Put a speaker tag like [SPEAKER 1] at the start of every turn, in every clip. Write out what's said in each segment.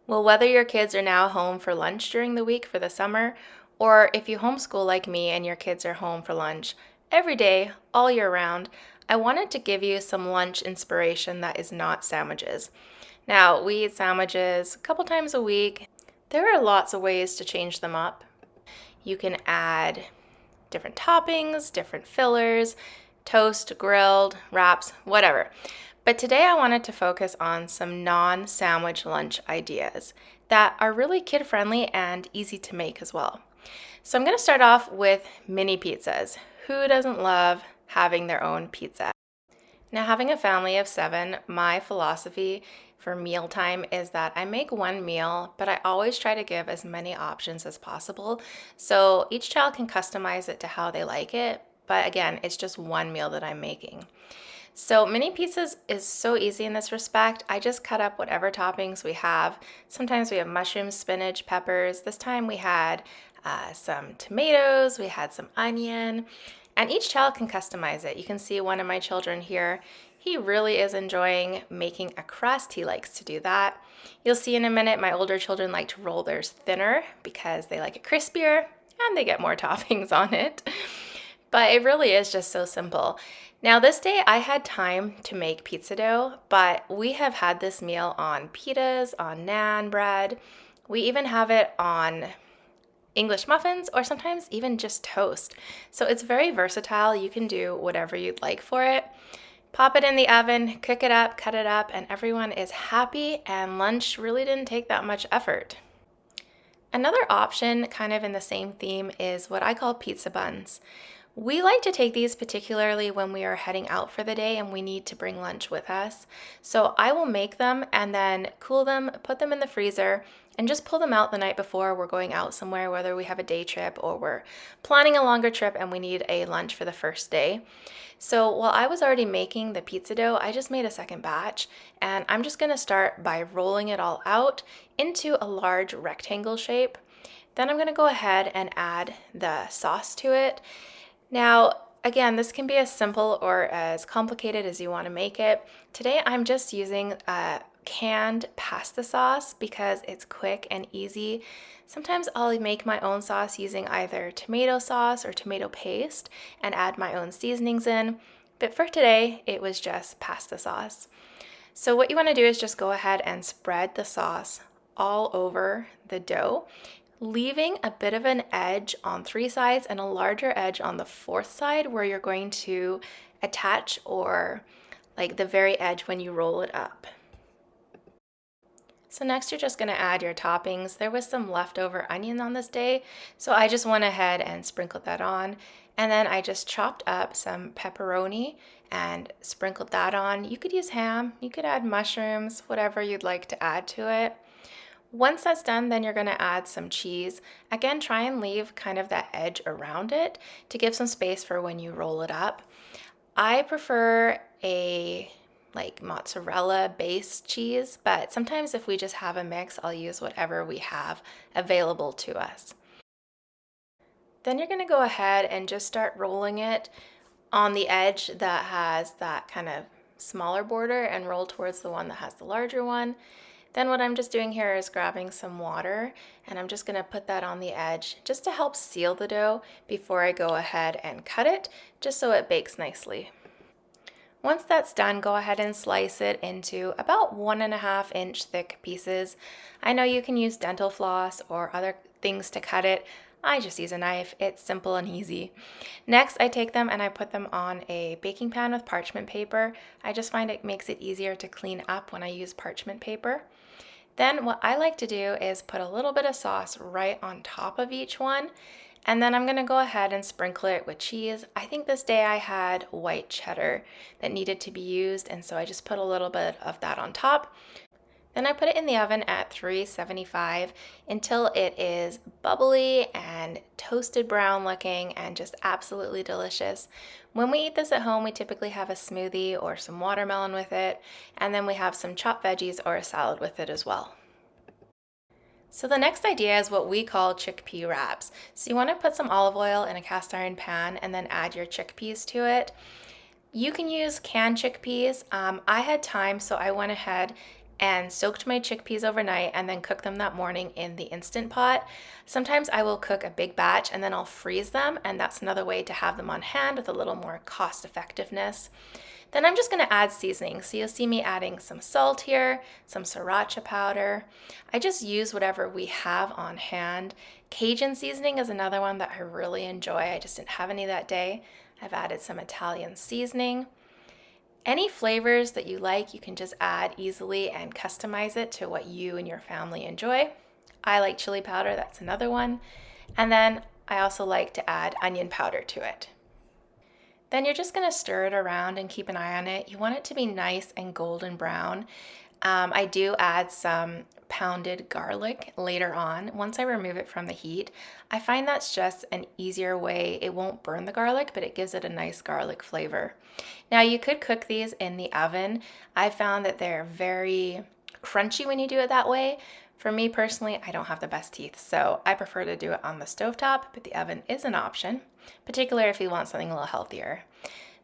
[SPEAKER 1] Well, whether your kids are now home for lunch during the week for the summer, or if you homeschool like me and your kids are home for lunch every day, all year round, I wanted to give you some lunch inspiration that is not sandwiches. Now, we eat sandwiches a couple times a week. There are lots of ways to change them up. You can add different toppings, different fillers, toast, grilled, wraps, whatever. But today I wanted to focus on some non-sandwich lunch ideas that are really kid-friendly and easy to make as well. So I'm going to start off with mini pizzas. Who doesn't love having their own pizza? Now, having a family of 7, my philosophy for mealtime is that I make one meal, but I always try to give as many options as possible so each child can customize it to how they like it. But again, it's just one meal that I'm making. So mini pizzas is so easy in this respect. I just cut up whatever toppings we have. Sometimes we have mushrooms, spinach, peppers. This time we had some tomatoes, we had some onion, and each child can customize it. You can see one of my children here. He really is enjoying making a crust. He likes to do that. You'll see in a minute my older children like to roll theirs thinner because they like it crispier and they get more toppings on it. But it really is just so simple. Now, this day I had time to make pizza dough, but we have had this meal on pitas, on naan bread. We even have it on English muffins or sometimes even just toast. So it's very versatile. You can do whatever you'd like for it. Pop it in the oven, cook it up, cut it up, and everyone is happy, and lunch really didn't take that much effort. Another option, kind of in the same theme, is what I call pizza buns. We like to take these particularly when we are heading out for the day and we need to bring lunch with us. So I will make them and then cool them, put them in the freezer, and just pull them out the night before we're going out somewhere, whether we have a day trip or we're planning a longer trip and we need a lunch for the first day. So while I was already making the pizza dough, I just made a second batch, and I'm just gonna start by rolling it all out into a large rectangle shape. Then I'm gonna go ahead and add the sauce to it. Now, again, this can be as simple or as complicated as you want to make it. Today, I'm just using canned pasta sauce because it's quick and easy. Sometimes I'll make my own sauce using either tomato sauce or tomato paste and add my own seasonings in. But for today, it was just pasta sauce. So what you want to do is just go ahead and spread the sauce all over the dough, leaving a bit of an edge on 3 sides and a larger edge on the 4th side where you're going to attach, or like the very edge when you roll it up. So next you're just going to add your toppings. There was some leftover onion on this day, so I just went ahead and sprinkled that on. And then I just chopped up some pepperoni and sprinkled that on. You could use ham, you could add mushrooms, whatever you'd like to add to it. Once that's done, then you're going to add some cheese. Again, try and leave kind of that edge around it to give some space for when you roll it up. I prefer a mozzarella based cheese, but sometimes if we just have a mix, I'll use whatever we have available to us. Then you're going to go ahead and just start rolling it on the edge that has that kind of smaller border and roll towards the one that has the larger one. Then what I'm just doing here is grabbing some water, and I'm just going to put that on the edge just to help seal the dough before I go ahead and cut it, just so it bakes nicely. Once that's done, go ahead and slice it into about 1.5-inch thick pieces. I know you can use dental floss or other things to cut it. I just use a knife. It's simple and easy. Next, I take them and I put them on a baking pan with parchment paper. I just find it makes it easier to clean up when I use parchment paper. Then what I like to do is put a little bit of sauce right on top of each one, and then I'm going to go ahead and sprinkle it with cheese. I think this day I had white cheddar that needed to be used, and so I just put a little bit of that on top. Then I put it in the oven at 375 until it is bubbly and toasted brown looking and just absolutely delicious. When we eat this at home, we typically have a smoothie or some watermelon with it, and then we have some chopped veggies or a salad with it as well. So the next idea is what we call chickpea wraps. So you want to put some olive oil in a cast iron pan and then add your chickpeas to it. You can use canned chickpeas. I had time, so I went ahead and soaked my chickpeas overnight and then cooked them that morning in the Instant Pot. Sometimes I will cook a big batch and then I'll freeze them, and that's another way to have them on hand with a little more cost effectiveness. Then I'm just going to add seasoning. So you'll see me adding some salt here, some sriracha powder. I just use whatever we have on hand. Cajun seasoning is another one that I really enjoy. I just didn't have any that day. I've added some Italian seasoning. Any flavors that you like, you can just add easily and customize it to what you and your family enjoy. I like chili powder, that's another one. And then I also like to add onion powder to it. Then you're just going to stir it around and keep an eye on it. You want it to be nice and golden brown. I do add some pounded garlic later on once I remove it from the heat. I find that's just an easier way. It won't burn the garlic, but it gives it a nice garlic flavor. Now you could cook these in the oven. I found that they're very crunchy when you do it that way. For me personally, I don't have the best teeth, so I prefer to do it on the stovetop, but the oven is an option, particularly if you want something a little healthier.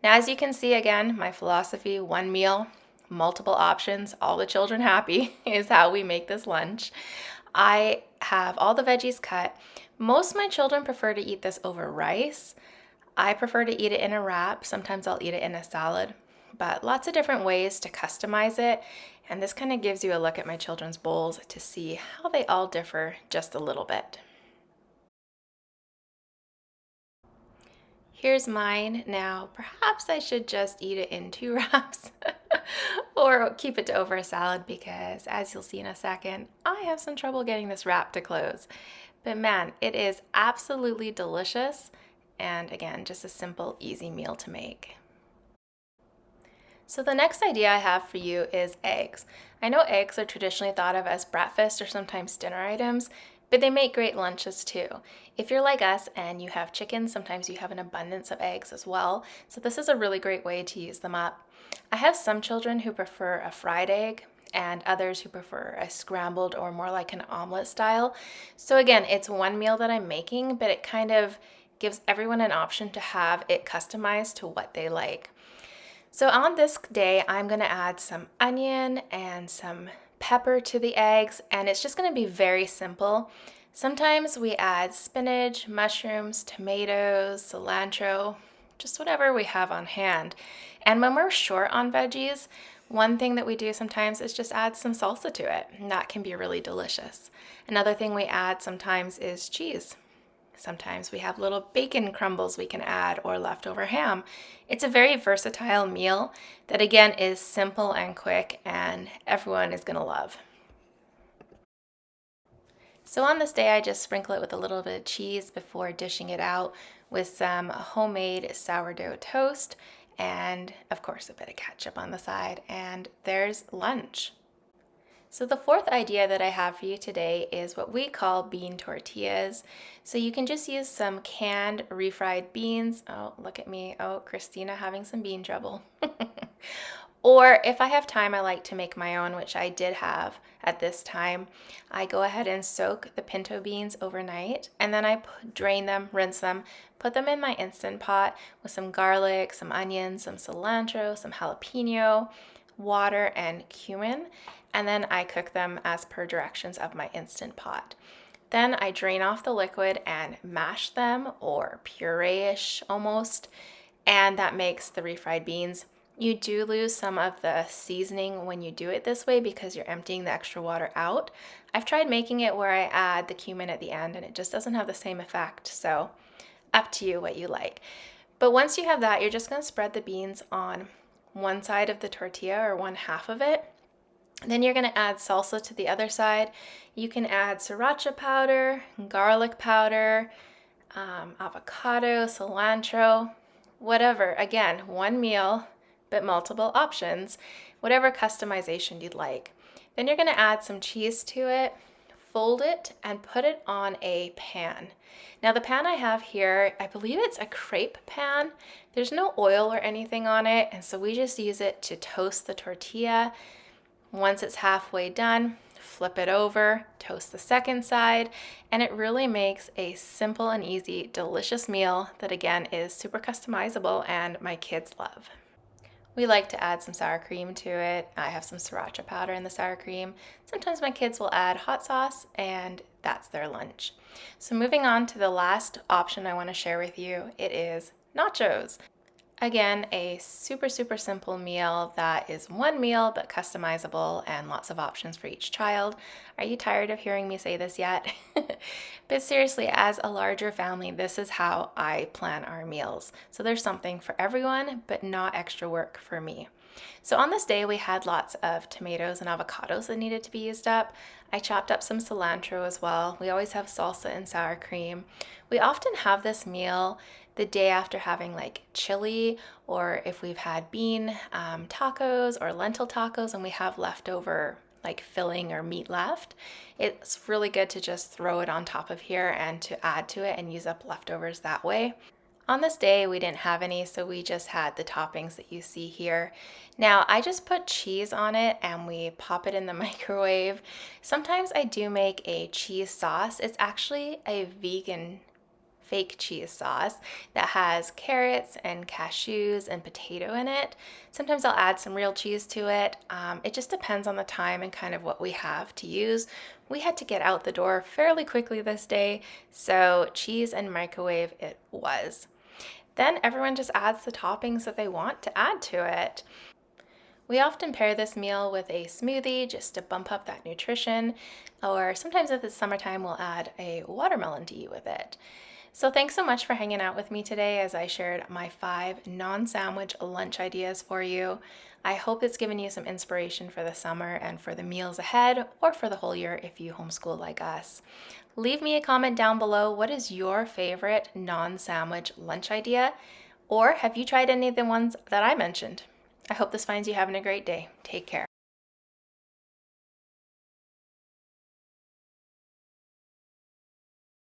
[SPEAKER 1] Now, as you can see, again, my philosophy, one meal, multiple options, all the children happy is how we make this lunch. I have all the veggies cut. Most of my children prefer to eat this over rice. I prefer to eat it in a wrap. Sometimes I'll eat it in a salad, but lots of different ways to customize it. And this kind of gives you a look at my children's bowls to see how they all differ just a little bit. Here's mine. Now, perhaps I should just eat it in 2 wraps or keep it to over a salad because, as you'll see in a second, I have some trouble getting this wrap to close. But man, it is absolutely delicious, and again, just a simple, easy meal to make. So the next idea I have for you is eggs. I know eggs are traditionally thought of as breakfast or sometimes dinner items, but they make great lunches too. If you're like us and you have chickens, sometimes you have an abundance of eggs as well. So this is a really great way to use them up. I have some children who prefer a fried egg and others who prefer a scrambled or more like an omelet style. So again, it's one meal that I'm making, but it kind of gives everyone an option to have it customized to what they like. So on this day, I'm going to add some onion and some pepper to the eggs, and it's just going to be very simple. Sometimes we add spinach, mushrooms, tomatoes, cilantro, just whatever we have on hand. And when we're short on veggies, one thing that we do sometimes is just add some salsa to it, and that can be really delicious. Another thing we add sometimes is cheese. Sometimes we have little bacon crumbles we can add or leftover ham. It's a very versatile meal that again is simple and quick and everyone is going to love. So on this day I just sprinkle it with a little bit of cheese before dishing it out with some homemade sourdough toast and of course a bit of ketchup on the side, and there's lunch. So the fourth idea that I have for you today is what we call bean tortillas. So you can just use some canned refried beans. Oh, look at me. Oh, Christina having some bean trouble. Or if I have time, I like to make my own, which I did have at this time. I go ahead and soak the pinto beans overnight, and then I drain them, rinse them, put them in my Instant Pot with some garlic, some onions, some cilantro, some jalapeno, water, and cumin. And then I cook them as per directions of my Instant Pot. Then I drain off the liquid and mash them, or puree-ish almost, and that makes the refried beans. You do lose some of the seasoning when you do it this way because you're emptying the extra water out. I've tried making it where I add the cumin at the end and it just doesn't have the same effect, so up to you what you like. But once you have that, you're just going to spread the beans on one side of the tortilla or one half of it. Then you're going to add salsa to the other side. You can add sriracha powder, garlic powder, avocado, cilantro, whatever. Again, one meal, but multiple options, whatever customization you'd like. Then you're going to add some cheese to it, fold it, and put it on a pan. Now the pan I have here, I believe it's a crepe pan. There's no oil or anything on it, and so we just use it to toast the tortilla. Once it's halfway done, flip it over, toast the second side, and it really makes a simple and easy, delicious meal that again is super customizable and my kids love. We like to add some sour cream to it. I have some sriracha powder in the sour cream. Sometimes my kids will add hot sauce, and that's their lunch. So moving on to the last option I want to share with you, it is nachos. Again, a super, super simple meal that is one meal but customizable and lots of options for each child. Are you tired of hearing me say this yet? But seriously, as a larger family, this is how I plan our meals. So there's something for everyone, but not extra work for me. So on this day, we had lots of tomatoes and avocados that needed to be used up. I chopped up some cilantro as well. We always have salsa and sour cream. We often have this meal the day after having like chili, or if we've had bean tacos or lentil tacos and we have leftover like filling or meat left, it's really good to just throw it on top of here and to add to it and use up leftovers that way. On this day, we didn't have any, so we just had the toppings that you see here. Now, I just put cheese on it and we pop it in the microwave. Sometimes I do make a cheese sauce. It's actually a vegan fake cheese sauce that has carrots and cashews and potato in it. Sometimes I'll add some real cheese to it. It just depends on the time and kind of what we have to use. We had to get out the door fairly quickly this day, so cheese and microwave it was. Then everyone just adds the toppings that they want to add to it. We often pair this meal with a smoothie just to bump up that nutrition, or sometimes if it's summertime, we'll add a watermelon to eat with it. So thanks so much for hanging out with me today as I shared my 5 non-sandwich lunch ideas for you. I hope it's given you some inspiration for the summer and for the meals ahead, or for the whole year if you homeschool like us. Leave me a comment down below. What is your favorite non-sandwich lunch idea? Or have you tried any of the ones that I mentioned? I hope this finds you having a great day. Take care.